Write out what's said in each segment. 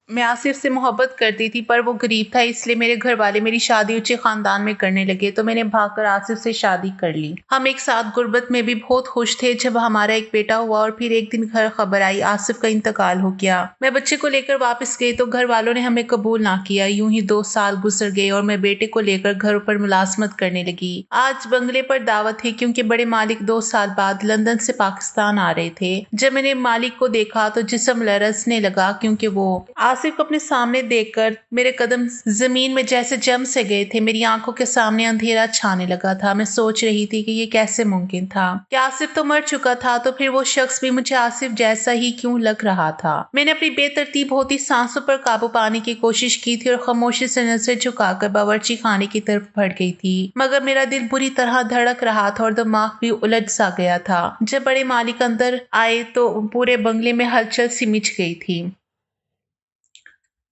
मैं आसिफ से मोहब्बत करती थी, पर वो गरीब था, इसलिए मेरे घर वाले मेरी शादी ऊंचे खानदान में करने लगे, तो मैंने भागकर आसिफ से शादी कर ली। हम एक साथ गुर्बत में भी बहुत खुश थे। जब हमारा एक बेटा हुआ और फिर एक दिन घर खबर आई आसिफ का इंतकाल हो गया। मैं बच्चे को लेकर वापस गई तो घर वालों ने हमें कबूल ना किया। यूं ही 2 साल गुजर गए और मैं बेटे को लेकर घर पर मुलाजमत करने लगी। आज बंगले पर दावत थी क्योंकि बड़े मालिक 2 साल बाद लंदन से पाकिस्तान आ रहे थे। जब मैंने मालिक को देखा तो जिस्म लरजने लगा, क्योंकि वो आसिफ को अपने सामने देखकर मेरे कदम जमीन में जैसे जम से गए थे। मेरी आंखों के सामने अंधेरा छाने लगा था। मैं सोच रही थी कि ये कैसे मुमकिन था कि आसिफ तो मर चुका था, तो फिर वो शख्स भी मुझे आसिफ जैसा ही क्यों लग रहा था। मैंने अपनी बेतरतीब होती सांसों पर काबू पाने की कोशिश की थी और खामोशी से नजर झुकाकर बावर्ची खाने की तरफ बढ़ गई थी, मगर मेरा दिल बुरी तरह धड़क रहा था और दिमाग भी उलझ सा गया था। जब बड़े मालिक अंदर आए तो पूरे बंगले में हलचल सी मच गई थी।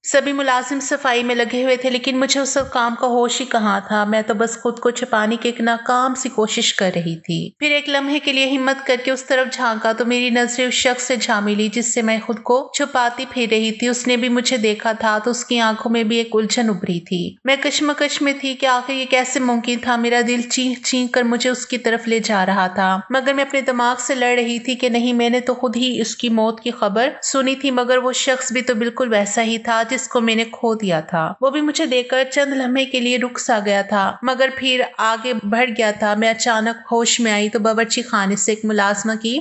सभी मुलाजिम सफाई में लगे हुए थे, लेकिन मुझे उस सब काम का होश ही कहाँ था। मैं तो बस खुद को छिपाने की एक नाकाम सी कोशिश कर रही थी। फिर एक लम्हे के लिए हिम्मत करके उस तरफ झांका तो मेरी नजरें उस शख्स से जा मिली जिससे मैं खुद को छुपाती फिर रही थी। उसने भी मुझे देखा था तो उसकी आंखों में भी एक उलझन उभरी थी। मैं कश्मकश में थी कि आखिर ये कैसे मुमकिन था। मेरा दिल चीख चीख कर मुझे उसकी तरफ ले जा रहा था, मगर मैं अपने दिमाग से लड़ रही थी कि नहीं, मैंने तो खुद ही उसकी मौत की खबर सुनी थी, मगर वो शख्स भी तो बिल्कुल वैसा ही था जिसको मैंने खो दिया था। वो भी मुझे देखकर चंद लम्हे के लिए रुक सा गया था, मगर फिर आगे बढ़ गया था। मैं अचानक होश में आई तो बावर्ची खाने से एक मुलाजमा की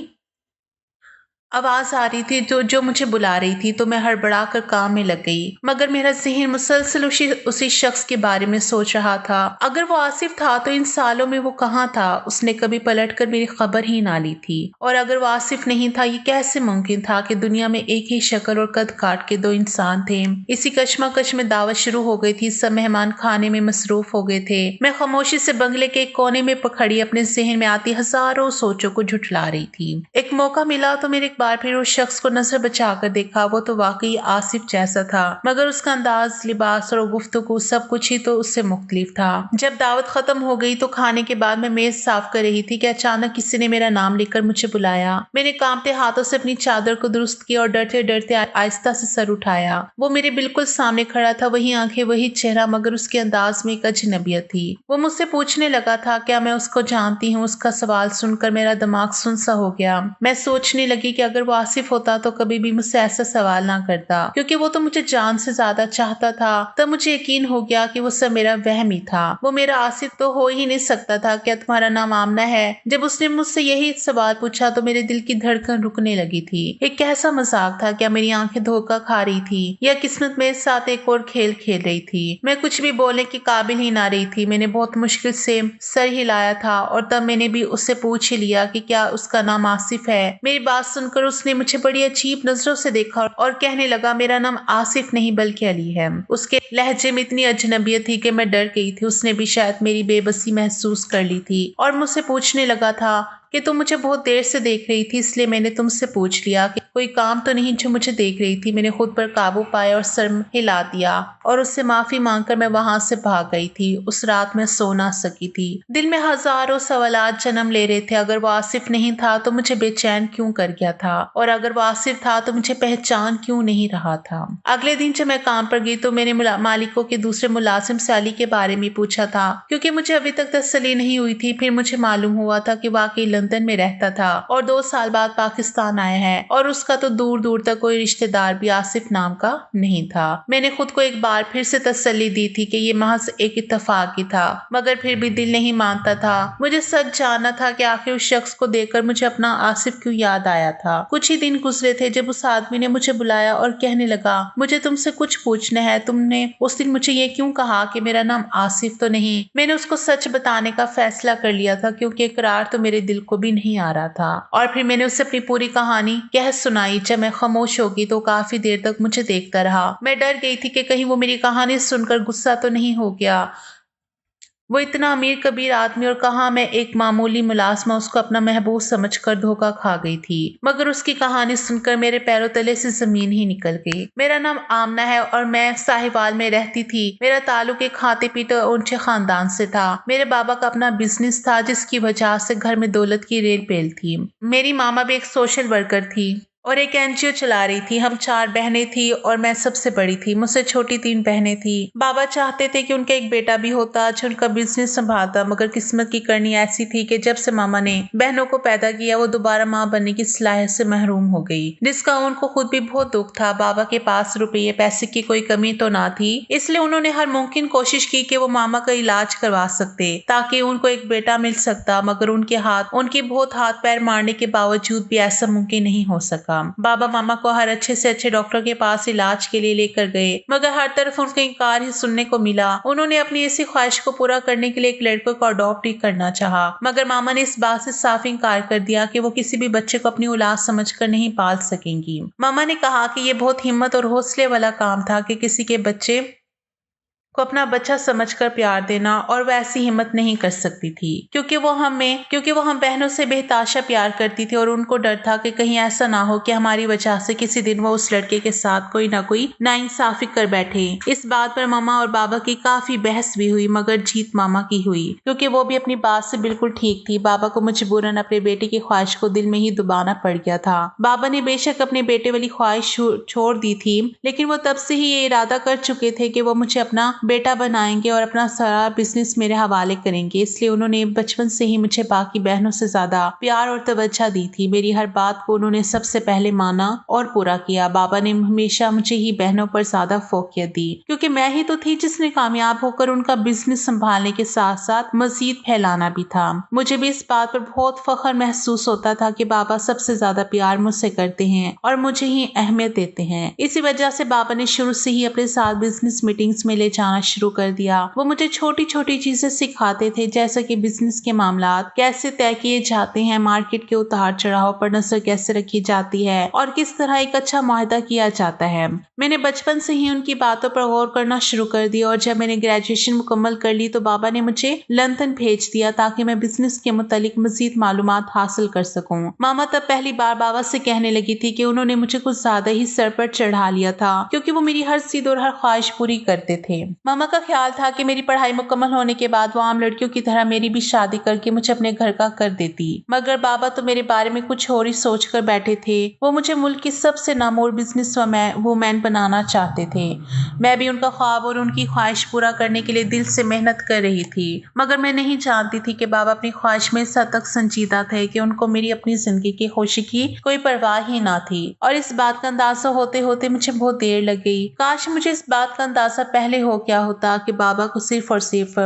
आवाज आ रही थी जो मुझे बुला रही थी, तो मैं हड़बड़ा कर काम में लग गई, मगर मेरा ज़हन मुसलसल उसी शख्स के बारे में सोच रहा था। अगर वो आसिफ था तो इन सालों में वो कहाँ था? उसने कभी पलटकर मेरी खबर ही ना ली थी। और अगर वो आसिफ नहीं था, ये कैसे मुमकिन था कि दुनिया में एक ही शक्ल और कद काट के 2 इंसान थे? इसी कश्मकश में दावत शुरू हो गई थी। सब मेहमान खाने में मसरूफ हो गए थे। मैं खामोशी से बंगले के एक कोने में पखड़ी अपने ज़हन में आती हजारों सोचों को झुठला रही थी। एक मौका मिला तो मेरे बार फिर उस शख्स को नजर बचाकर देखा। वो तो वाकई आसिफ जैसा था, मगर उसका अंदाज, लिबास और गुफ्तगू सब कुछ ही तो उससे मुख्तलिफ था। जब दावत खत्म हो गई तो खाने के बाद मैं मेज साफ कर रही थी कि अचानक किसी ने मेरा नाम लेकर मुझे बुलाया। मैंने कांपते हाथों से अपनी चादर को दुरुस्त किया और डरते डरते आहिस्ता से सर उठाया। वो मेरे बिल्कुल सामने खड़ा था, वही आंखें, वही चेहरा, मगर उसके अंदाज में एक अजनबियत थी। वो मुझसे पूछने लगा था क्या मैं उसको जानती हूँ। उसका सवाल सुनकर मेरा दिमाग सुन सा हो गया। मैं सोचने लगी कि अगर वो आसिफ होता तो कभी भी मुझसे ऐसा सवाल ना करता, क्योंकि वो तो मुझे जान से ज्यादा चाहता था। तब मुझे यकीन हो गया कि वो सब मेरा वहम ही था। वो मेरा आसिफ तो हो ही नहीं सकता था। क्या तुम्हारा नाम आमना है? जब उसने मुझसे यही सवाल पूछा तो मेरे दिल की धड़कन रुकने लगी थी। एक कैसा मजाक था? क्या मेरी आंखें धोखा खा रही थी, या किस्मत मेरे साथ एक और खेल खेल रही थी? मैं कुछ भी बोलने की काबिल ही ना रही थी। मैंने बहुत मुश्किल से सर हिलाया था और तब मैंने भी उससे पूछ ही लिया कि क्या उसका नाम आसिफ है। मेरी बात सुनकर उसने मुझे बड़ी अजीब नजरों से देखा और कहने लगा मेरा नाम आसिफ नहीं बल्कि अली है। उसके लहजे में इतनी अजनबियत थी कि मैं डर गई थी। उसने भी शायद मेरी बेबसी महसूस कर ली थी और मुझसे पूछने लगा था कि तुम मुझे बहुत देर से देख रही थी, इसलिए मैंने तुमसे पूछ लिया कि कोई काम तो नहीं जो मुझे देख रही थी। मैंने खुद पर काबू पाया और सर हिला दिया और उससे माफी मांगकर मैं वहां से भाग गई थी। उस रात मैं सो ना सकी थी। दिल में हजारों सवालात जन्म ले रहे थे। अगर वो आसिफ नहीं था तो मुझे बेचैन क्यों कर गया था, और अगर वो आसिफ था तो मुझे पहचान क्यों नहीं रहा था? अगले दिन जब मैं काम पर गई तो मैंने मालिकों के दूसरे मुलाजिम से अली के बारे में पूछा था, क्योंकि मुझे अभी तक तसल्ली नहीं हुई थी। फिर मुझे मालूम हुआ था कि वाकई लंदन में रहता था और 2 साल बाद पाकिस्तान आया है, और उसका तो दूर दूर तक कोई रिश्तेदार भी आसिफ नाम का नहीं था। मैंने खुद को एक बार फिर से तसल्ली दी थी कि ये महज एक इत्तेफाक ही था, मगर फिर भी दिल नहीं मानता था। मुझे सच जानना था कि आखिर उस शख्स को देखकर मुझे अपना आसिफ क्यों याद आया था। कुछ ही दिन गुजरे थे जब उस आदमी ने मुझे बुलाया और कहने लगा मुझे तुमसे कुछ पूछना है। तुमने उस दिन मुझे ये क्यों कहा कि मेरा नाम आसिफ तो नहीं? मैंने उसको सच बताने का फैसला कर लिया था, क्योंकि इकरार तो मेरे दिल को भी नहीं आ रहा था। और फिर मैंने उसे अपनी पूरी कहानी कह सुनाई। जब मैं खामोश हो गई तो काफी देर तक मुझे देखता रहा। मैं डर गई थी कि कहीं वो मेरी कहानी सुनकर गुस्सा तो नहीं हो गया। वो इतना अमीर कबीर आदमी, और कहा मैं एक मामूली मुलाजमा उसको अपना महबूब समझकर धोखा खा गई थी। मगर उसकी कहानी सुनकर मेरे पैरों तले से जमीन ही निकल गई। मेरा नाम आमना है और मैं साहिवाल में रहती थी। मेरा ताल्लुक एक खाते पीते और ऊंचे खानदान से था। मेरे बाबा का अपना बिजनेस था जिसकी वजह से घर में दौलत की रेल पेल थी। मेरी मामा भी एक सोशल वर्कर थी और एक एनजीओ चला रही थी। हम 4 बहनें थी और मैं सबसे बड़ी थी। मुझसे छोटी 3 बहनें थी। बाबा चाहते थे कि उनका एक बेटा भी होता जो उनका बिजनेस संभालता, मगर किस्मत की करनी ऐसी थी कि जब से मामा ने बहनों को पैदा किया वो दोबारा माँ बनने की सलाहियत से महरूम हो गई, जिसका उनको खुद भी बहुत दुख था। बाबा के पास रुपये पैसे की कोई कमी तो ना थी, इसलिए उन्होंने हर मुमकिन कोशिश की कि वो मामा का इलाज करवा सकते ताकि उनको एक बेटा मिल सकता, मगर उनके बहुत हाथ पैर मारने के बावजूद भी ऐसा मुमकिन नहीं हो सका। बाबा मामा को हर अच्छे से अच्छे डॉक्टर के पास इलाज के लिए लेकर गए, मगर हर तरफ उनका इनकार ही सुनने को मिला। उन्होंने अपनी इसी ख्वाहिश को पूरा करने के लिए एक लड़के को अडॉप्ट ही करना चाहा, मगर मामा ने इस बात से साफ इनकार कर दिया कि वो किसी भी बच्चे को अपनी औलाद समझकर नहीं पाल सकेंगी। मामा ने कहा कि ये बहुत हिम्मत और हौसले वाला काम था कि किसी के बच्चे को अपना बच्चा समझकर प्यार देना, और वह ऐसी हिम्मत नहीं कर सकती थी क्योंकि वो हम बहनों से बेहताशा प्यार करती थी और उनको डर था कि कहीं ऐसा ना हो कि हमारी वजह से किसी दिन वो उस लड़के के साथ कोई ना कोई नाइंसाफी कर बैठे। इस बात पर मामा और बाबा की काफी बहस भी हुई, मगर जीत मामा की हुई क्योंकि वो भी अपनी बात से बिल्कुल ठीक थी। बाबा को मजबूरन अपने बेटे की ख्वाहिश को दिल में ही दबाना पड़ गया था। बाबा ने बेशक अपने बेटे वाली ख्वाहिश छोड़ दी थी, लेकिन वो तब से ही ये इरादा कर चुके थे कि वो मुझे अपना बेटा बनाएंगे और अपना सारा बिजनेस मेरे हवाले करेंगे। इसलिए उन्होंने बचपन से ही मुझे बाकी बहनों से ज्यादा प्यार और तवज्जो दी थी। मेरी हर बात को उन्होंने सबसे पहले माना और पूरा किया। बाबा ने हमेशा मुझे ही बहनों पर ज्यादा फोकियत दी क्योंकि मैं ही तो थी जिसने कामयाब होकर उनका बिजनेस संभालने के साथ साथ मजीद फैलाना भी था। मुझे भी इस बात पर बहुत फख्र महसूस होता था कि बाबा सबसे ज्यादा प्यार मुझसे करते हैं और मुझे ही अहमियत देते हैं। इसी वजह से बाबा ने शुरू से ही अपने साथ बिजनेस मीटिंग्स में ले जाना शुरू कर दिया। वो मुझे छोटी छोटी चीजें सिखाते थे, जैसे कि बिजनेस के मामलात कैसे तय किए जाते हैं, मार्केट के उतार चढ़ाव पर नजर कैसे रखी जाती है और किस तरह एक अच्छा मुआहदा किया जाता है। मैंने बचपन से ही उनकी बातों पर गौर करना शुरू कर दिया और जब मैंने ग्रेजुएशन मुकम्मल कर ली तो बाबा ने मुझे लंदन भेज दिया ताकि मैं बिजनेस के मुतालिक मजीद मालूमात हासिल कर सकूं। मामा तब पहली बार बाबा से कहने लगी थी कि उन्होंने मुझे कुछ ज्यादा ही सर पर चढ़ा लिया था क्योंकि वो मेरी हर जिद और हर ख्वाहिश पूरी करते थे। मामा का ख्याल था कि मेरी पढ़ाई मुकम्मल होने के बाद वो आम लड़कियों की तरह मेरी भी शादी करके मुझे अपने घर का कर देती, मगर बाबा तो मेरे बारे में कुछ और ही सोच कर बैठे थे। वो मुझे मुल्क की सबसे नामूर बिजनेस वुमैन बनाना चाहते थे। मैं भी उनका ख्वाब और उनकी ख्वाहिश पूरा करने के लिए दिल से मेहनत कर रही थी, मगर मैं नहीं जानती थी कि बाबा अपनी ख्वाहिश में इस हद तक संजीदा थे कि उनको मेरी अपनी जिंदगी की खुशी की कोई परवाह ही ना थी। और इस बात का अंदाजा होते होते मुझे बहुत देर लग गई। काश मुझे इस बात का अंदाजा पहले हो गया होता कि बाबा को सिर्फ और सिर्फ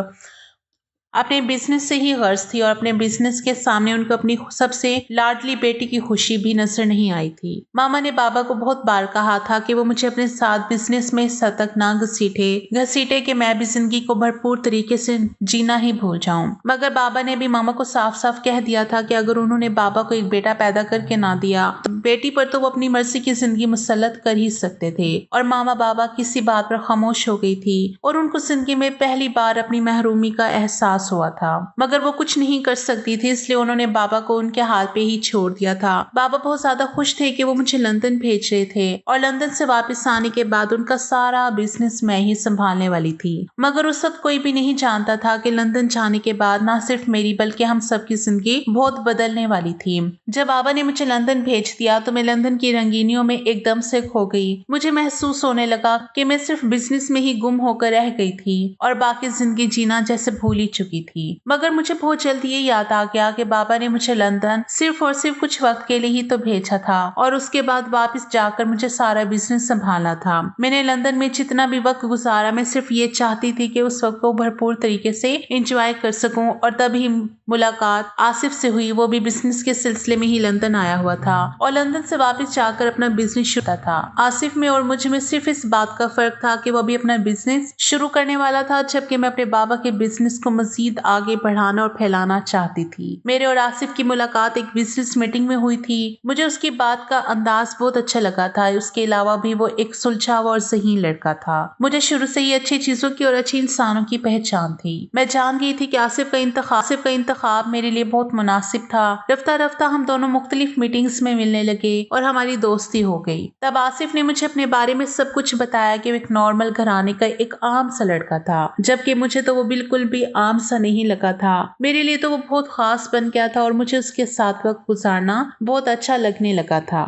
अपने बिजनेस से ही गर्ज थी और अपने बिजनेस के सामने उनको अपनी सबसे लाडली बेटी की खुशी भी नजर नहीं आई थी। मामा ने बाबा को बहुत बार कहा था कि वो मुझे अपने साथ बिजनेस में इस हद तक ना घसीटे कि मैं भी जिंदगी को भरपूर तरीके से जीना ही भूल जाऊं। मगर बाबा ने भी मामा को साफ साफ कह दिया था कि अगर उन्होंने बाबा को एक बेटा पैदा करके ना दिया तो बेटी पर तो वो अपनी मर्जी की जिंदगी मुसल्लत कर ही सकते थे। और मामा बाबा किसी बात पर खामोश हो गई थी और उनको जिंदगी में पहली बार अपनी महरूमी का एहसास हुआ था, मगर वो कुछ नहीं कर सकती थी, इसलिए उन्होंने बाबा को उनके हाल पे ही छोड़ दिया था। बाबा बहुत ज्यादा खुश थे कि वो मुझे लंदन भेज रहे थे और लंदन से वापस आने के बाद उनका सारा बिजनेस मैं ही संभालने वाली थी। मगर उस वक्त कोई भी नहीं जानता था कि लंदन जाने के बाद ना सिर्फ मेरी बल्कि हम सबकी जिंदगी बहुत बदलने वाली थी। जब बाबा ने मुझे लंदन भेज दिया तो मैं लंदन की रंगीनियों में एकदम से खो गई। मुझे महसूस होने लगा कि मैं सिर्फ बिजनेस में ही गुम होकर रह गई थी और बाकी जिंदगी जीना जैसे भूल ही चुकी थी। मगर मुझे बहुत जल्दी ये याद आ गया कि बाबा ने मुझे लंदन सिर्फ और सिर्फ कुछ वक्त के लिए ही तो भेजा था और उसके बाद वापस जाकर मुझे सारा बिजनेस संभालना था। मैंने लंदन में जितना भी वक्त गुजारा मैं सिर्फ ये चाहती थी कि उस वक्त को भरपूर तरीके से एंजॉय कर सकूं और तभी मुलाकात आसिफ से हुई। वो भी बिजनेस के सिलसिले में ही लंदन आया हुआ था और लंदन से वापस जाकर अपना बिजनेस शुरू था। आसिफ में और मुझ में सिर्फ इस बात का फर्क था कि वो भी अपना बिजनेस शुरू करने वाला था, जबकि मैं अपने बाबा के बिजनेस को मजीद आगे बढ़ाना और फैलाना चाहती थी। मेरे और आसिफ की मुलाकात एक बिजनेस मीटिंग में हुई थी। मुझे उसकी बात का अंदाज बहुत अच्छा लगा था। उसके अलावा भी वो एक सुलझा हुआ और सही लड़का था। मुझे शुरू से ही अच्छी चीजों की और अच्छे इंसानों की पहचान थी। मैं जान गई थी कि आसिफ का इंतखाब मेरे लिए बहुत मुनासिब था। रफ्ता रफ्ता हम दोनों मुख्तलिफ मीटिंग्स में मिलने लगे और हमारी दोस्ती हो गई। तब आसिफ ने मुझे अपने बारे में सब कुछ बताया कि वो एक नॉर्मल घराने का एक आम सा लड़का था, जबकि मुझे तो वो बिल्कुल भी आम सा नहीं लगा था। मेरे लिए तो वो बहुत खास बन गया था और मुझे उसके साथ वक्त गुजारना बहुत अच्छा लगने लगा था।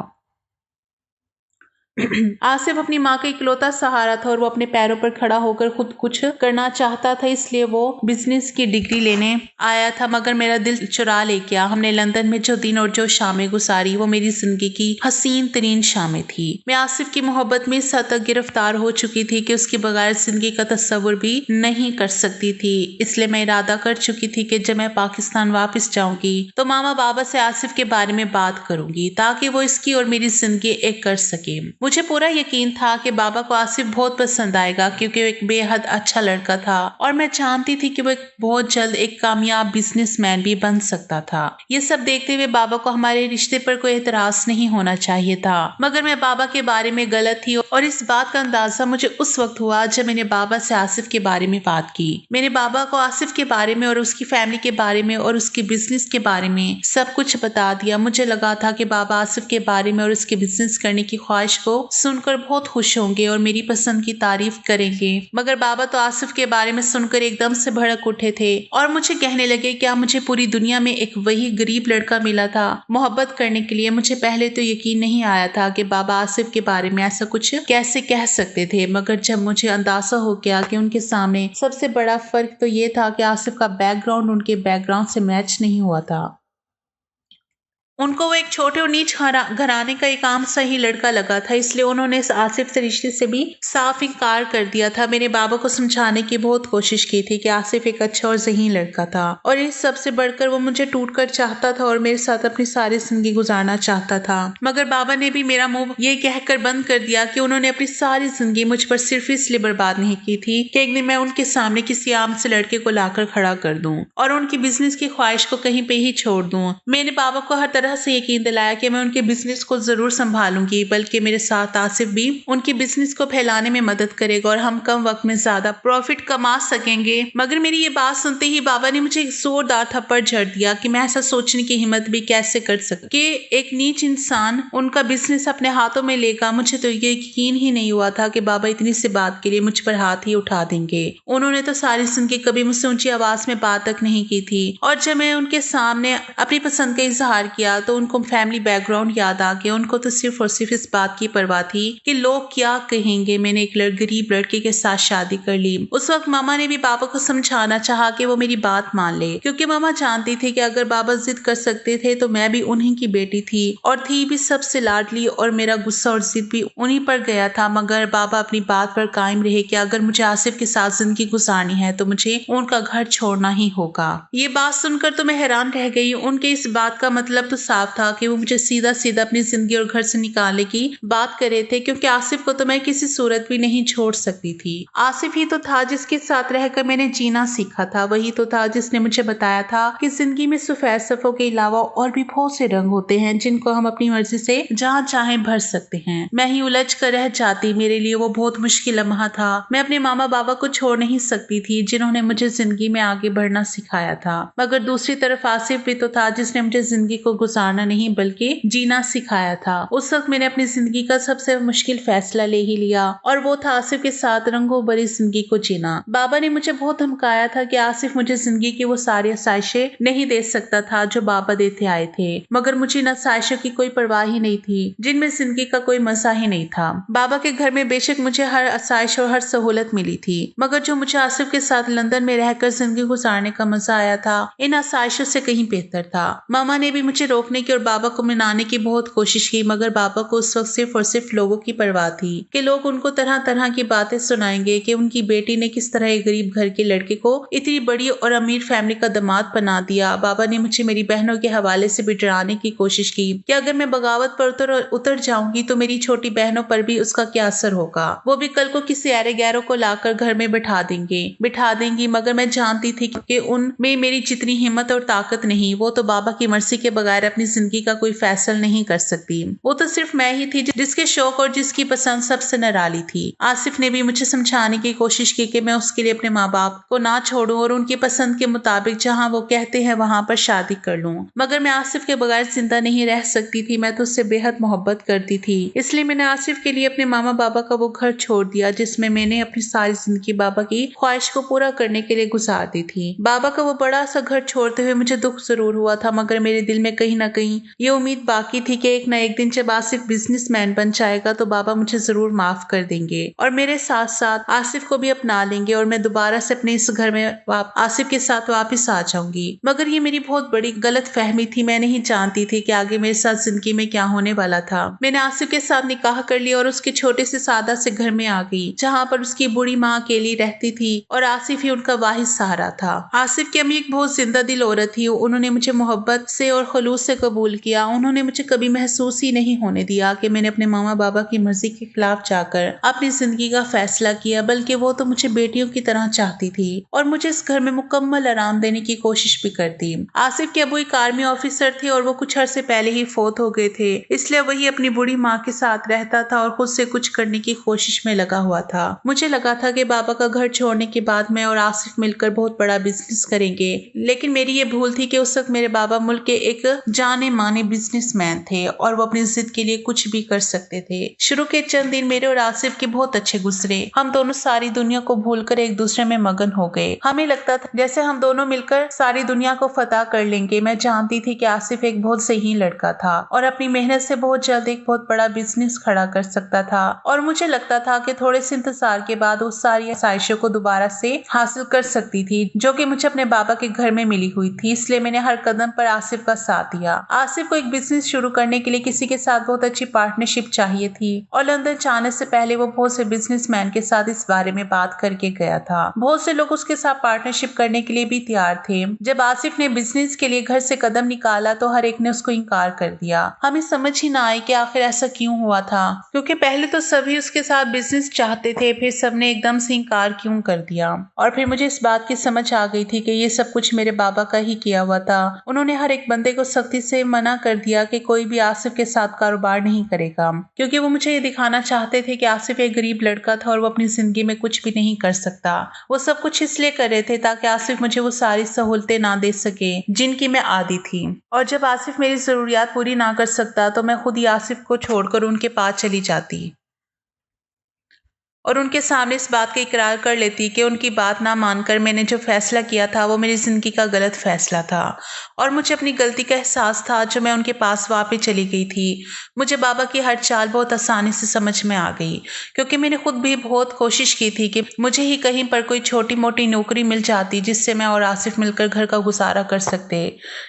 आसिफ अपनी माँ का इकलौता सहारा था और वो अपने पैरों पर खड़ा होकर खुद कुछ करना चाहता था, इसलिए वो बिजनेस की डिग्री लेने आया था। मगर मेरा दिल चुरा ले गया। हमने लंदन में जो दिन और जो शामें गुजारी वो मेरी जिंदगी की हसीन तरीन शामें थी। मैं आसिफ की मोहब्बत में इस हद तक गिरफ्तार हो चुकी थी कि उसके बगैर जिंदगी का तस्वुर भी नहीं कर सकती थी। इसलिए मैं इरादा कर चुकी थी कि जब मैं पाकिस्तान वापस जाऊंगी तो मामा बाबा से आसिफ के बारे में बात करूंगी ताकि वो इसकी और मेरी जिंदगी एक कर सके। मुझे पूरा यकीन था कि बाबा को आसिफ बहुत पसंद आएगा क्योंकि वो एक बेहद अच्छा लड़का था और मैं जानती थी कि वो बहुत जल्द एक कामयाब बिजनेसमैन भी बन सकता था। ये सब देखते हुए बाबा को हमारे रिश्ते पर कोई एतराज नहीं होना चाहिए था। मगर मैं बाबा के बारे में गलत थी और इस बात का अंदाजा मुझे उस वक्त हुआ जब मैंने बाबा से आसिफ के बारे में बात की। मैंने बाबा को आसिफ के बारे में और उसकी फैमिली के बारे में और उसके बिजनेस के बारे में सब कुछ बता दिया। मुझे लगा था कि बाबा आसिफ के बारे में और उसके बिजनेस करने की ख्वाहिश को सुनकर बहुत खुश होंगे और मेरी पसंद की तारीफ करेंगे। मगर बाबा तो आसिफ के बारे में सुनकर एकदम से भड़क उठे थे और मुझे कहने लगे क्या मुझे पूरी दुनिया में एक वही गरीब लड़का मिला था मोहब्बत करने के लिए। मुझे पहले तो यकीन नहीं आया था कि बाबा आसिफ के बारे में ऐसा कुछ कैसे कह सकते थे, मगर जब मुझे अंदाजा हो गया कि उनके सामने सबसे बड़ा फर्क तो ये था कि आसिफ का बैकग्राउंड उनके बैकग्राउंड से मैच नहीं हुआ था। उनको वो एक छोटे और नीच घराने का एक आम सा ही लड़का लगा था, इसलिए उन्होंने इस आसिफ से रिश्ते से भी साफ इनकार कर दिया था। मेरे बाबा को समझाने की बहुत कोशिश की थी कि आसिफ एक अच्छा और ज़हीन लड़का था और इस सबसे बढ़कर वो मुझे टूट कर चाहता था और मेरे साथ अपनी सारी जिंदगी गुजारना चाहता था। मगर बाबा ने भी मेरा मुंह ये कहकर बंद कर दिया कि उन्होंने अपनी सारी जिंदगी मुझ पर सिर्फ इसलिए बर्बाद नहीं की थी कि एक दिन मैं उनके सामने किसी आम से लड़के को लाकर खड़ा कर दूं और उनकी बिजनेस की ख्वाहिश को कहीं पे ही छोड़ दूं। मैंने बाबा को हर तरह से यकीन दिलाया कि मैं उनके बिजनेस को जरूर संभालूंगी, बल्कि मेरे साथ आसिफ भी उनकी बिजनेस को फैलाने में मदद करेगा और हम कम वक्त में ज्यादा प्रॉफिट कमा सकेंगे। मगर मेरी ये बात सुनते ही बाबा ने मुझे एक जोरदार थप्पड़ जड़ दिया कि मैं ऐसा सोचने की हिम्मत भी कैसे कर सकती कि एक नीच इंसान उनका बिजनेस अपने हाथों में लेगा। मुझे तो ये यकीन ही नहीं हुआ था कि बाबा इतनी सी बात के लिए मुझ पर हाथ ही उठा देंगे। उन्होंने तो सारी जिंदगी कभी मुझसे ऊंची आवाज में बात तक नहीं की थी और जब मैं उनके सामने अपनी पसंद का इजहार किया तो उनको फैमिली बैकग्राउंड याद आ गया। उनको तो सिर्फ और सिर्फ इस बात की परवाह थी कि लोग क्या कहेंगे, मैंने एक गरीब लड़के के साथ शादी कर ली। उस वक्त मामा ने भी बाबा को समझाना चाहा कि वो मेरी बात मान ले, क्योंकि मामा जानती थी कि अगर बाबा जिद कर सकते थे तो मैं भी उन्हीं की बेटी थी और थी भी सबसे लाडली और मेरा गुस्सा और जिद भी उन्हीं पर गया था। मगर बाबा अपनी बात पर कायम रहे कि अगर मुझे आसिफ के साथ जिंदगी गुजारनी है तो मुझे उनका घर छोड़ना ही होगा। ये बात सुनकर तो मैं हैरान रह गई। उनके इस बात का मतलब तो साफ था कि वो मुझे सीधा सीधा अपनी जिंदगी और घर से निकालने की बात कर रहे थे, क्योंकि आसिफ को तो मैं किसी सूरत भी नहीं छोड़ सकती थी। आसिफ ही तो था जिसके साथ रहकर मैंने जीना सीखा था, वही तो था जिसने मुझे बताया था कि जिंदगी में सफेद सफों के अलावा और भी बहुत से रंग होते हैं जिनको हम अपनी मर्जी से जहाँ चाहे भर सकते हैं। मैं ही उलझ कर रह जाती। मेरे लिए वो बहुत मुश्किल लम्हा था। मैं अपने मामा बाबा को छोड़ नहीं सकती थी जिन्होंने मुझे जिंदगी में आगे बढ़ना सिखाया था, मगर दूसरी तरफ आसिफ भी तो था जिसने मुझे जिंदगी को गुजारना नहीं बल्कि जीना सिखाया था। उस वक्त मैंने अपनी जिंदगी का सबसे मुश्किल फैसला ले ही लिया और वो था आसिफ के साथ रंगों भरी जिंदगी को जीना। बाबा ने मुझे बहुत धमकाया था कि आसिफ मुझे जिंदगी की वो सारी आसाइशें नहीं दे सकता था जो बाबा देते आए थे, मगर मुझे इन आसाइशों की कोई परवाह ही नहीं थी जिनमें जिंदगी का कोई मजा ही नहीं था। बाबा के घर में बेशक मुझे हर आसाइश और हर सहूलत मिली थी, मगर जो मुझे आसिफ के साथ लंदन में रहकर जिंदगी गुजारने का मजा आया था इन आसाइशों से कहीं बेहतर था। मामा ने भी मुझे रोकने की और बाबा को मनाने की बहुत कोशिश की, मगर बाबा को उस वक्त सिर्फ और सिर्फ लोगों की परवाह थी कि लोग उनको तरह तरह की बातें सुनाएंगे कि उनकी बेटी ने किस तरह एक गरीब घर के लड़के को इतनी बड़ी और अमीर फैमिली का दामाद बना दिया। बाबा ने मुझे मेरी बहनों के हवाले से भी डराने की कोशिश की कि अगर मैं बगावत पर उतर जाऊंगी तो मेरी छोटी बहनों पर भी उसका क्या असर होगा। वो भी कल को किसी ऐरे गैरों को लाकर घर में बिठा देंगी। मगर मैं जानती थी कि उनमें मेरी जितनी हिम्मत और ताकत नहीं, वो तो बाबा की मर्जी के बगैर अपनी जिंदगी का कोई फैसला नहीं कर सकती। वो तो सिर्फ मैं ही थी जिसके शौक और जिसकी पसंद सबसे निराली थी। आसिफ ने भी मुझे समझाने की कोशिश की कि मैं उसके लिए अपने माँ बाप को ना छोड़ूं और उनकी पसंद के मुताबिक जहाँ वो कहते हैं वहां पर शादी कर लूं। मगर मैं आसिफ के बगैर जिंदा नहीं रह सकती थी। मैं तो उससे बेहद मोहब्बत करती थी, इसलिए मैंने आसिफ के लिए अपने मामा बाबा का वो घर छोड़ दिया जिसमें मैंने अपनी सारी जिंदगी बाबा की ख्वाहिश को पूरा करने के लिए गुजार दी थी। बाबा का वो बड़ा सा घर छोड़ते हुए मुझे दुख जरूर हुआ था, मगर मेरे दिल में कहीं न कहीं ये उम्मीद बाकी थी कि एक न एक दिन जब आसिफ बिजनेसमैन बन जाएगा तो बाबा मुझे जरूर माफ कर देंगे और मेरे साथ साथ आसिफ को भी अपना लेंगे और मैं दोबारा से अपने इस घर में आसिफ के साथ वापस आ जाऊंगी। मगर ये मेरी बहुत बड़ी गलत फहमी थी। मैं नहीं जानती थी कि आगे मेरे साथ जिंदगी में क्या होने वाला था। मैंने आसिफ के साथ निकाह कर लिया और उसके छोटे से सादा से घर में आ गई जहाँ पर उसकी बूढ़ी माँ अकेली रहती थी और आसिफ ही उनका वाहिद सहारा था। आसिफ की अम्मी एक बहुत जिंदा दिल औरत थी। उन्होंने मुझे मोहब्बत से और खलूस से कबूल किया। उन्होंने मुझे कभी महसूस ही नहीं होने दिया कि मैंने अपने मामा बाबा की मर्जी के खिलाफ जाकर अपनी जिंदगी का फैसला किया, बल्कि वो तो मुझे बेटियों की तरह चाहती थी और मुझे इस घर में मुकम्मल आराम देने की कोशिश भी करती। आसिफ के अबू एक आर्मी ऑफिसर थे और वो कुछ अरसे पहले ही फोत हो गए थे, इसलिए वही अपनी बूढ़ी माँ के साथ रहता था और खुद से कुछ करने की कोशिश में लगा हुआ था। मुझे लगा था कि बाबा का घर छोड़ने के बाद मैं और आसिफ मिलकर बहुत बड़ा बिजनेस करेंगे, लेकिन मेरी ये भूल थी कि उस वक्त मेरे बाबा मुल्क के एक जाने माने बिजनेसमैन थे और वो अपनी जिद के लिए कुछ भी कर सकते थे। शुरू के चंद दिन मेरे और आसिफ के बहुत अच्छे गुजरे। हम दोनों सारी दुनिया को भूलकर एक दूसरे में मगन हो गए। हमें लगता था जैसे हम दोनों मिलकर सारी दुनिया को फतह कर लेंगे। मैं जानती थी कि आसिफ एक बहुत सही लड़का था और अपनी मेहनत से बहुत जल्द एक बहुत बड़ा बिजनेस खड़ा कर सकता था और मुझे लगता था कि थोड़े से इंतजार के बाद वो सारी आसाइशों को दोबारा से हासिल कर सकती थी जो कि मुझे अपने बाबा के घर में मिली हुई थी। इसलिए मैंने हर कदम पर आसिफ का साथ दिया। आसिफ को एक बिजनेस शुरू करने के लिए किसी के साथ बहुत अच्छी पार्टनरशिप चाहिए थी और लंदन जाने से पहले वो बहुत से बिजनेसमैन के साथ इस बारे में बात करके गया था। बहुत से लोग उसके साथ पार्टनरशिप करने के लिए भी तैयार थे। जब आसिफ ने बिजनेस के लिए घर से कदम निकाला तो हर एक ने उसको इनकार कर दिया। हमें समझ ही ना आई कि आखिर ऐसा क्यों हुआ था, क्योंकि पहले तो सभी उसके साथ बिजनेस चाहते थे, फिर सबने एकदम से इनकार क्यों कर दिया। और फिर मुझे इस बात की समझ आ गई थी कि ये सब कुछ मेरे बाबा का ही किया हुआ था। उन्होंने हर एक बंदे को सख्ती से मना कर दिया कि कोई भी आसिफ के साथ कारोबार नहीं करेगा, क्योंकि वो मुझे ये दिखाना चाहते थे कि आसिफ एक गरीब लड़का था और वो अपनी जिंदगी में कुछ भी नहीं कर सकता। वो सब कुछ इसलिए कर रहे थे ताकि आसिफ मुझे वो सारी सहूलतें ना दे सके जिनकी मैं आदी थी, और जब आसिफ मेरी जरूरियात पूरी ना कर सकता तो मैं खुद ही आसिफ को छोड़कर उनके पास चली जाती और उनके सामने इस बात का इकरार कर लेती कि उनकी बात ना मानकर मैंने जो फैसला किया था वो मेरी ज़िंदगी का गलत फैसला था और मुझे अपनी गलती का एहसास था जो मैं उनके पास वापस चली गई थी। मुझे बाबा की हर चाल बहुत आसानी से समझ में आ गई, क्योंकि मैंने खुद भी बहुत कोशिश की थी कि मुझे ही कहीं पर कोई छोटी मोटी नौकरी मिल जाती जिससे मैं और आसिफ मिलकर घर का गुजारा कर सकते,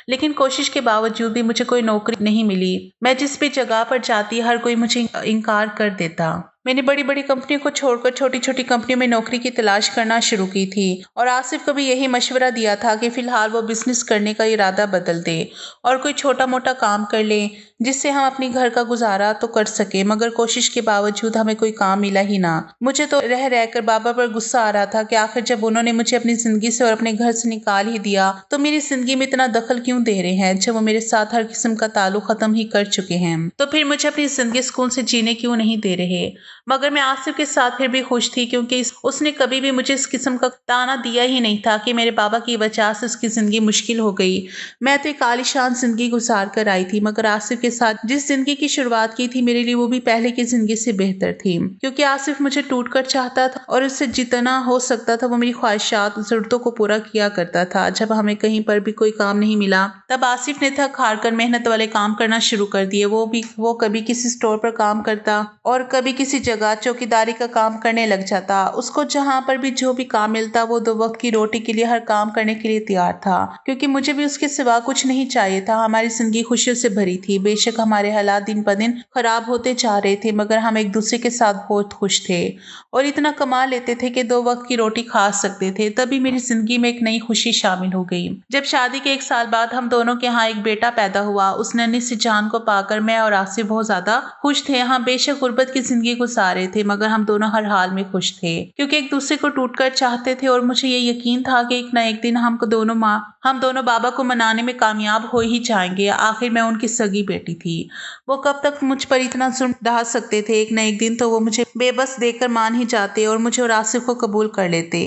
लेकिन कोशिश के बावजूद भी मुझे कोई नौकरी नहीं मिली। मैं जिस भी जगह पर जाती हर कोई मुझे इनकार कर देता। मैंने बड़ी बड़ी कंपनियों को छोड़कर छोटी छोटी कंपनियों में नौकरी की तलाश करना शुरू की थी और आसिफ को भी यही मशवरा दिया था कि फिलहाल वो बिजनेस करने का इरादा बदल दे और कोई छोटा मोटा काम कर ले जिससे हम अपनी घर का गुजारा तो कर सके, मगर कोशिश के बावजूद हमें कोई काम मिला ही ना। मुझे तो रह रहकर बाबा पर गुस्सा आ रहा था कि आखिर जब उन्होंने मुझे अपनी जिंदगी से और अपने घर से निकाल ही दिया तो मेरी जिंदगी में इतना दखल क्यों दे रहे हैं जब वो मेरे साथ हर किस्म का ताल्लुक खत्म ही कर चुके हैं। तो फिर मुझे अपनी जिंदगी सुकून से जीने क्यों नहीं दे रहे। मगर मैं आसिफ के साथ फिर भी खुश थी, क्योंकि उसने कभी भी मुझे इस किस्म का ताना दिया ही नहीं था कि मेरे बाबा की वजह से उसकी जिंदगी मुश्किल हो गई। मैं तो एक आलीशान जिंदगी गुजार कर आई थी, मगर आसिफ के साथ जिस जिंदगी की शुरुआत की थी मेरे लिए वो भी पहले की जिंदगी से बेहतर थी, क्योंकि आसिफ मुझे टूट कर चाहता था और उससे जितना हो सकता था वो मेरी ख्वाहिशात जरूरतों को पूरा किया करता था। जब हमें कहीं पर भी कोई काम नहीं मिला तब आसिफ ने थक हार कर मेहनत वाले काम करना शुरू कर दिए। वो कभी किसी स्टोर पर काम करता और कभी किसी जगह चौकीदारी का काम करने लग जाता। उसको जहाँ पर भी जो भी काम मिलता वो 2 वक्त की रोटी के लिए हर काम करने के लिए तैयार था, क्योंकि मुझे भी उसके सिवा कुछ नहीं चाहिए था। हमारी जिंदगी खुशियों से भरी थी। बेशक हमारे हालात दिन ब दिन खराब होते जा रहे थे, मगर हम एक दूसरे के साथ बहुत खुश थे और इतना कमा लेते थे कि 2 वक्त की रोटी खा सकते थे। तभी मेरी जिंदगी में एक नई खुशी शामिल हो गई। जब शादी के 1 साल बाद हम दोनों के यहाँ एक बेटा पैदा हुआ। उस नन्ही सी जान को पाकर मैं और आसिफ बहुत ज्यादा खुश थे। हम बेशक गुर्बत की जिंदगी गुजार रहे थे, मगर हम दोनों हर हाल में खुश थे, क्योंकि एक दूसरे को टूटकर चाहते थे और मुझे ये यकीन था कि एक न एक दिन हम दोनों बाबा को मनाने में कामयाब हो ही जाएंगे। आखिर मैं उनकी सगी बेटी बेटी थी। वो कब तक मुझ पर इतना जुल्म ढा सकते थे। एक न एक दिन तो वो मुझे बेबस देखकर मान ही जाते और मुझे और आसिफ को कबूल कर लेते।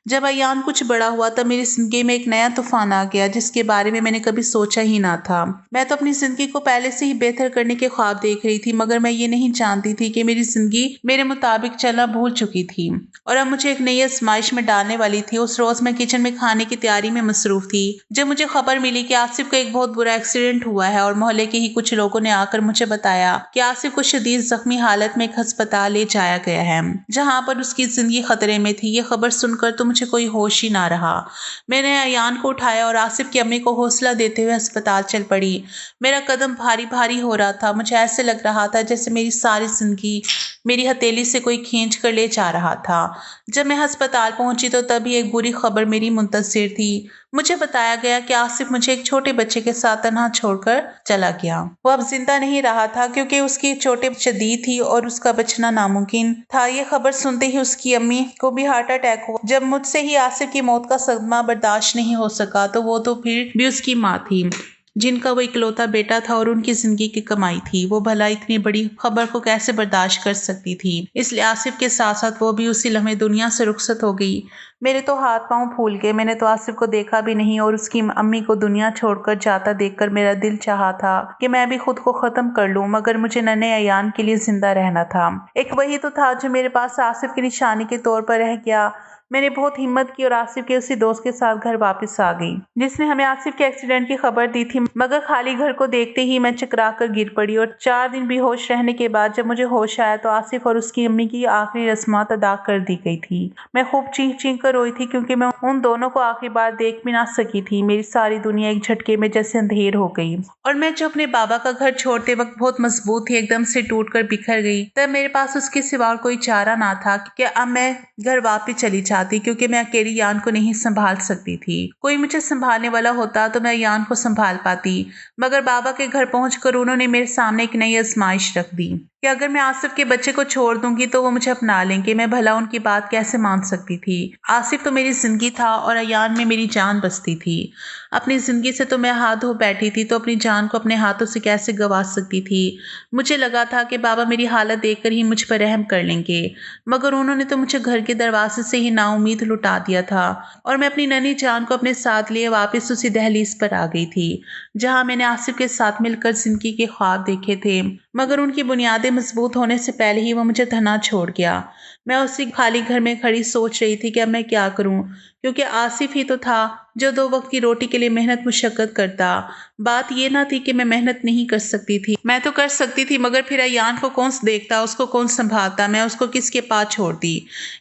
जब अयान कुछ बड़ा हुआ तब मेरी जिंदगी में एक नया तूफान आ गया जिसके बारे में मैंने कभी सोचा ही ना था। मैं तो अपनी जिंदगी को पहले से ही बेहतर करने के ख्वाब देख रही थी, मगर मैं ये नहीं जानती थी कि मेरी जिंदगी मेरे मुताबिक चलना भूल चुकी थी और अब मुझे एक नई आजमाइश में डालने वाली थी। उस रोज मैं किचन में खाने की तैयारी में मसरूफ थी जब मुझे खबर मिली कि आसिफ का एक बहुत बुरा एक्सीडेंट हुआ है और मोहल्ले के ही कुछ लोगों ने आकर मुझे बताया कि आसिफ को शदीद जख्मी हालत में एक अस्पताल ले जाया गया है जहां पर उसकी जिंदगी खतरे में थी। ये खबर सुनकर तो मुझे कोई होश ही ना रहा। मैंने अयान को उठाया और आसिफ की अम्मी को हौसला देते हुए अस्पताल चल पड़ी। मेरा कदम भारी भारी हो रहा था। मुझे ऐसे लग रहा था जैसे मेरी सारी जिंदगी मेरी हथेली से कोई खींच कर ले जा रहा था। जब मैं अस्पताल पहुंची तो तभी एक बुरी खबर मेरी मुंतज़िर थी। मुझे बताया गया कि आसिफ मुझे एक छोटे बच्चे के साथ तन्हा छोड़कर चला गया। वो अब जिंदा नहीं रहा था क्योंकि उसकी चोटें शदीद थी और उसका बचना नामुमकिन था। ये खबर सुनते ही उसकी अम्मी को भी हार्ट अटैक हुआ। जब मुझसे ही आसिफ की मौत का सदमा बर्दाश्त नहीं हो सका तो वो तो फिर भी उसकी माँ थी जिनका वो इकलौता बेटा था और उनकी जिंदगी की कमाई थी। वो भला इतनी बड़ी खबर को कैसे बर्दाश्त कर सकती थी। इसलिए आसिफ के साथ साथ वो भी उसी लम्हे दुनिया से रुखसत हो गई। मेरे तो हाथ पांव फूल गए। मैंने तो आसिफ को देखा भी नहीं और उसकी अम्मी को दुनिया छोड़कर जाता देखकर मेरा दिल चाहा था कि मैं भी खुद को खत्म कर लूं, मगर मुझे नन्हे अयान के लिए जिंदा रहना था। एक वही तो था जो मेरे पास आसिफ की निशानी के तौर पर रह गया। मैंने बहुत हिम्मत की और आसिफ के उसी दोस्त के साथ घर वापस आ गई जिसने हमें आसिफ के एक्सीडेंट की खबर दी थी, मगर खाली घर को देखते ही मैं चकरा कर गिर पड़ी और 4 दिन बेहोश रहने के बाद जब मुझे होश आया तो आसिफ और उसकी अम्मी की आखिरी रस्मात अदा कर दी गई थी। मैं खूब चीख चीख कर रोई थी क्योंकि मैं उन दोनों को आखिरी बार देख भी ना सकी थी। मेरी सारी दुनिया एक झटके में जैसे अंधेर हो गई और मैं जो अपने बाबा का घर छोड़ते वक्त बहुत मजबूत थी एकदम से टूट कर बिखर गई। तब मेरे पास उसके सिवा और कोई चारा ना था कि अब मैं घर वापस चली जाती क्योंकि मैं अकेली यान को नहीं संभाल सकती थी। कोई मुझे संभालने वाला होता तो मैं यान को संभाल पाती, मगर बाबा के घर पहुंचकर उन्होंने मेरे सामने एक नई आजमाइश रख दी कि अगर मैं आसिफ के बच्चे को छोड़ दूंगी तो वो मुझे अपना लेंगे। मैं भला उनकी बात कैसे मान सकती थी। आसिफ तो मेरी जिंदगी था और अयान में मेरी जान बसती थी। अपनी जिंदगी से तो मैं हाथ धो बैठी थी तो अपनी जान को अपने हाथों से कैसे गंवा सकती थी। मुझे लगा था कि बाबा मेरी हालत देखकर ही मुझ पर रहम कर लेंगे, मगर उन्होंने तो मुझे घर के दरवाजे से ही नाउमीद लुटा दिया था और मैं अपनी नन्ही जान को अपने साथ लिए वापस उसी दहलीज पर आ गई थी जहां मैंने आसिफ के साथ मिलकर जिंदगी के ख्वाब देखे थे, मगर उनकी बुनियादें मजबूत होने से पहले ही वो मुझे धना छोड़ गया। मैं उसी खाली घर में खड़ी सोच रही थी कि अब मैं क्या करूं, क्योंकि आसिफ ही तो था जो 2 वक्त की रोटी के लिए मेहनत मुशक्कत करता। बात यह ना थी कि मैं मेहनत नहीं कर सकती थी, मैं तो कर सकती थी, मगर फिर अयान को कौन देखता, उसको कौन संभालता, मैं उसको किसके पास छोड़ती,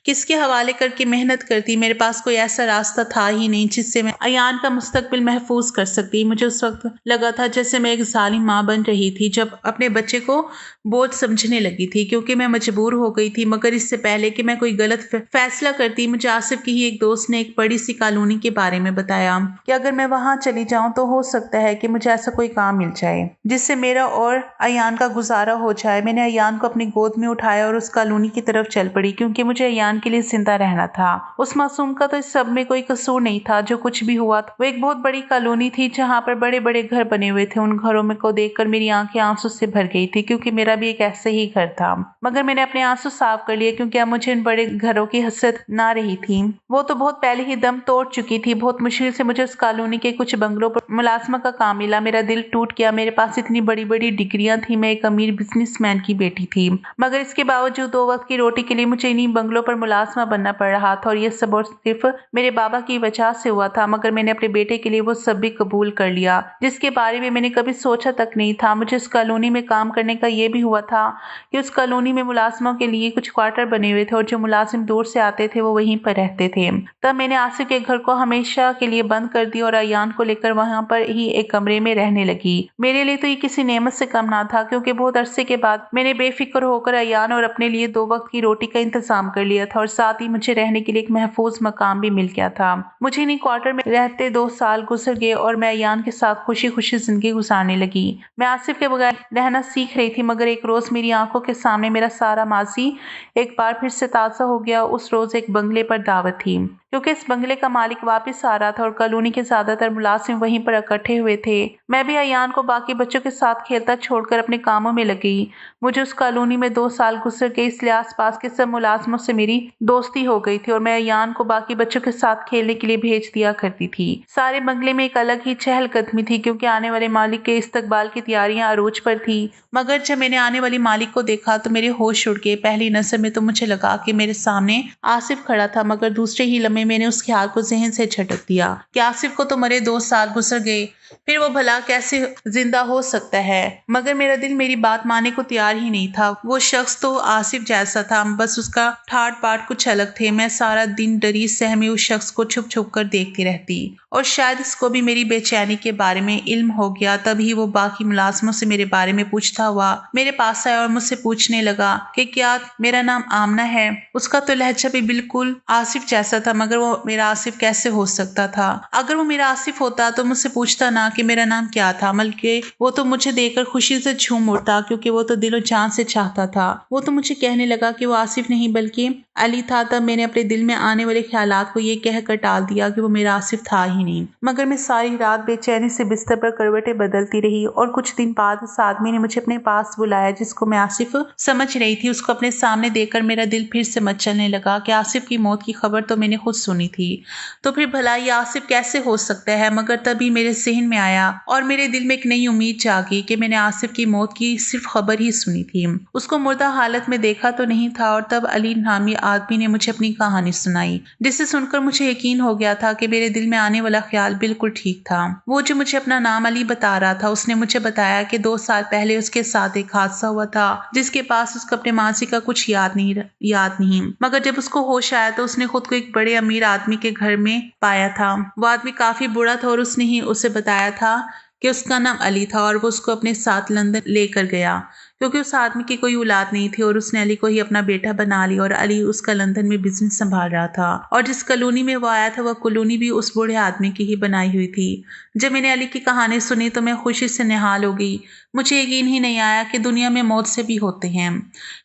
किसके हवाले करके मेहनत करती। मेरे पास कोई ऐसा रास्ता था ही नहीं जिससे मैं अयान का मुस्तकबिल महफूज कर सकती। मुझे उस वक्त लगा था जैसे मैं एक जालिम माँ बन रही थी जब अपने बच्चे को बोझ समझने लगी थी, क्योंकि मैं मजबूर हो गई थी। मगर इससे पहले कि मैं कोई गलत फैसला करती, मुझे आसिफ की ही एक दोस्त ने एक बड़ी सी कॉलोनी के बारे में बताया कि अगर मैं वहां चली जाऊं तो हो सकता है कि मुझे ऐसा कोई काम मिल जाए जिससे मेरा और अयान का गुजारा हो जाए। मैंने अयान को अपनी गोद में उठाया और उस कॉलोनी की तरफ चल पड़ी क्योंकि मुझे अयान के लिए जिंदा रहना था। उस मासूम का तो इस सब में कोई कसूर नहीं था। जो कुछ भी हुआ वो एक बहुत बड़ी कॉलोनी थी जहाँ पर बड़े बड़े घर बने हुए थे। उन घरों में को देखकर मेरी आंखें आंसू से भर गई थी क्योंकि मेरा भी एक ऐसे ही घर था, मगर मैंने अपने आंसू साफ कर लिए क्योंकि अब मुझे इन बड़े घरों की हसरत ना रही थी। वो तो बहुत पहले ही दम तोड़ चुकी थी। बहुत मुश्किल से मुझे उस कॉलोनी के कुछ बंगलों पर मुलाजमा का काम मिला। मेरा दिल टूट गया। मेरे पास इतनी बड़ी बड़ी डिग्रियां थी, मैं एक अमीर बिजनेसमैन की बेटी थी, मगर इसके बावजूद 2 वक्त की रोटी के लिए मुझे इन्हीं बंगलों पर मुलाजमा बनना पड़ रहा था और ये सब और सिर्फ मेरे बाबा की वजह से हुआ था। मगर मैंने अपने बेटे के लिए वो सब भी कबूल कर लिया जिसके बारे में मैंने कभी सोचा तक नहीं था। मुझे उस कॉलोनी में काम करने का ये भी हुआ था कि उस कॉलोनी में मुलाजमों के लिए कुछ क्वार्टर बने हुए थे और जो मुलाजिम दूर से आते थे वो वहीं पर रहते थे। तब मैंने आसिफ के घर को हमेशा के लिए बंद कर दिया और अयान को लेकर वहां पर ही एक कमरे में रहने लगी। मेरे लिए तो ये किसी नेमत से कम ना था क्योंकि बहुत अरसे के बाद मैंने बेफिक्र होकर अयान और अपने लिए 2 वक्त की रोटी का इंतजाम कर लिया था और साथ ही मुझे रहने के लिए एक महफूज मकाम भी मिल गया था। मुझे इन्हीं क्वार्टर में रहते 2 साल गुजर गए और मैं अयान के साथ खुशी खुशी जिंदगी गुजारने लगी। मैं आसिफ के बगैर रहना सीख रही थी, मगर एक रोज मेरी आंखों के सामने मेरा सारा माजी एक बार फिर से ताजा हो गया। उस रोज एक बंगले पर दावत थी क्योंकि इस बंगले का मालिक वापस आ रहा था और कॉलोनी के ज्यादातर मुलाजिम वहीं पर इकट्ठे हुए थे। मैं भी अयान को बाकी बच्चों के साथ खेलता छोड़कर अपने कामों में लग गई। मुझे उस कॉलोनी में 2 साल गुजर गए, इसलिए आसपास के सब मुलाजिमों से मेरी दोस्ती हो गई थी और मैं अयान को बाकी बच्चों के साथ खेलने के लिए भेज दिया करती थी। सारे बंगले में एक अलग ही चहलकदमी थी क्योंकि आने वाले मालिक के इस्तकबाल की तैयारियां अरोज पर थी। मगर जब मैंने आने वाली मालिक को देखा तो मेरे होश उड़ गए। पहली नजर में तो मुझे लगा कि मेरे सामने आसिफ खड़ा था, मगर दूसरे ही लम्हे मैंने उस ख्याल को जहन से झटक दिया कि आसिफ को तो मरे 2 साल गुजर गए, फिर वो भला कैसे जिंदा हो सकता है। मगर मेरा दिल मेरी बात मानने को तैयार ही नहीं था। वो शख्स तो आसिफ जैसा था, बस उसका ठाट बाट कुछ अलग थे। मैं सारा दिन डरी सहमी उस शख्स को छुप छुप कर देखती रहती और शायद इसको भी मेरी बेचैनी के बारे में इल्म हो गया। तभी वो बाकी मुलाजमों से मेरे बारे में पूछता हुआ मेरे पास आया और मुझसे पूछने लगा कि क्या मेरा नाम आमना है। उसका तो लहजा भी बिल्कुल आसिफ जैसा था, मगर वो मेरा आसिफ कैसे हो सकता था। अगर वो मेरा आसिफ होता तो मुझसे पूछता ना कि मेरा नाम क्या था, बल्कि वो तो मुझे देखकर खुशी से झूम उठता, क्योंकि वो तो दिलो जान से चाहता था। वो तो मुझे कहने लगा कि वो आसिफ नहीं बल्कि अली था। तब मैंने अपने दिल में आने वाले ख्यालात को ये कहकर टाल दिया कि वो मेरा आसिफ था ही नहीं। मगर मैं सारी रात बेचैनी से बिस्तर पर करवटें बदलती रही और कुछ दिन बाद उस आदमी ने मुझे अपने पास बुलाया जिसको मैं आसिफ समझ रही थी। उसको अपने सामने देखकर मेरा दिल फिर से मचलने लगा कि आसिफ की मौत की खबर तो मैंने खुद सुनी थी, तो फिर भला ये आसिफ कैसे हो सकता है। मगर तभी मेरे जहन में आया और मेरे दिल में एक नई उम्मीद जागी कि मैंने आसिफ की मौत की सिर्फ खबर ही सुनी थी, उसको मुर्दा हालत में देखा तो नहीं था। और तब अली नामी आदमी ने मुझे अपनी कहानी सुनाई, जिसे सुनकर मुझे यकीन हो गया था कि मेरे दिल में आने वाला ख्याल बिल्कुल ठीक था। वो जो मुझे अपना नाम अली बता रहा था, उसने मुझे बताया कि 2 साल पहले उसके साथ एक हादसा हुआ था जिसके पास उसको अपने मासी का कुछ याद नहीं। मगर जब उसको होश आया तो उसने खुद को एक बड़े अमीर आदमी के घर में पाया था। वो आदमी काफी बुरा था और उसने ही उसे बताया था कि उसका नाम अली था और वो उसको अपने साथ लंदन लेकर गया, क्योंकि उस आदमी की कोई औलाद नहीं थी और उसने अली को ही अपना बेटा बना लिया। और अली उसका लंदन में बिजनेस संभाल रहा था और जिस कॉलोनी में वो आया था वह कॉलोनी भी उस बूढ़े आदमी की ही बनाई हुई थी। जब मैंने अली की कहानी सुनी तो मैं खुशी से निहाल हो गई। मुझे यकीन ही नहीं आया कि दुनिया में मौत से भी होते हैं।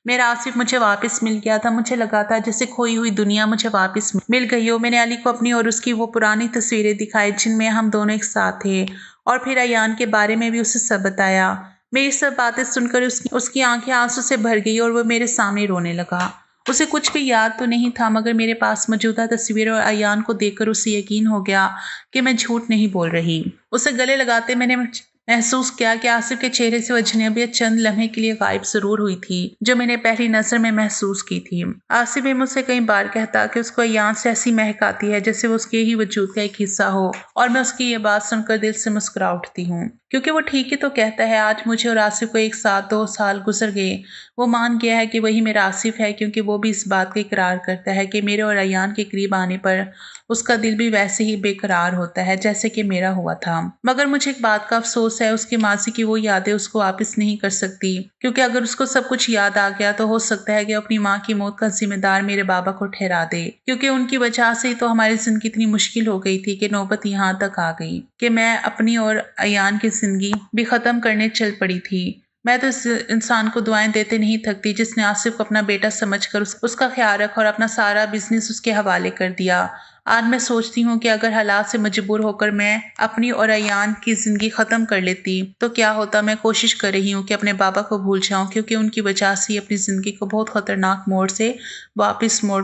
मेरा आसिफ मुझे वापस मिल गया था। मुझे लगा था जैसे खोई हुई दुनिया मुझे वापस मिल गई हो। मैंने अली को अपनी और उसकी वो पुरानी तस्वीरें दिखाई जिनमें हम दोनों एक साथ थे, और फिर अयान के बारे में भी उसे सब बताया। मेरी सब बातें सुनकर उसकी आंखें आंसू से भर गई और वो मेरे सामने रोने लगा। उसे कुछ भी याद तो नहीं था, मगर मेरे पास मौजूदा तस्वीरें और अयान को देखकर उसे यकीन हो गया कि मैं झूठ नहीं बोल रही। उसे गले लगाते मैंने महसूस किया कि आसिफ के चेहरे से वह अजनबियत चंद लम्हे के लिए गायब जरूर हुई थी जो मैंने पहली नजर में महसूस की थी। आसिफ भी मुझसे कई बार कहता कि उसको अयान से ऐसी महक आती है जैसे वो उसके ही वजूद का एक हिस्सा हो, और मैं उसकी ये बात सुनकर दिल से मुस्कुरा उठती हूँ, क्योंकि वो ठीक ही तो कहता है। आज मुझे और आसिफ को एक साथ 2 साल गुजर गए। वो मान गया है कि वही मेरा आसिफ है, क्योंकि वो भी इस बात का इकरार करता है कि मेरे और अयान के करीब आने पर उसका दिल भी वैसे ही बेकरार होता है जैसे कि मेरा हुआ था। मगर मुझे एक बात का अफसोस है, उसकी मासी की वो यादें उसको वापस नहीं कर सकती, क्योंकि अगर उसको सब कुछ याद आ गया तो हो सकता है कि अपनी माँ की मौत का जिम्मेदार मेरे बाबा को ठहरा दे, क्योंकि उनकी वजह से ही तो हमारी जिंदगी इतनी मुश्किल हो गई थी कि नौबत यहाँ तक आ गई कि मैं अपनी और अयान की जिंदगी भी खत्म करने चल पड़ी थी। मैं तो इस इंसान को दुआएं देते नहीं थकती जिसने आसिफ को अपना बेटा समझकर उसका ख्याल रखा और अपना सारा बिजनेस उसके हवाले कर दिया। आज मैं सोचती हूँ कि अगर हालात से मजबूर होकर मैं अपनी और अयान की जिंदगी खत्म कर लेती तो क्या होता। मैं कोशिश कर रही हूँ कि अपने बाबा को भूल जाऊं, क्योंकि उनकी वजह से अपनी जिंदगी को बहुत खतरनाक मोड़ से वापस मोड़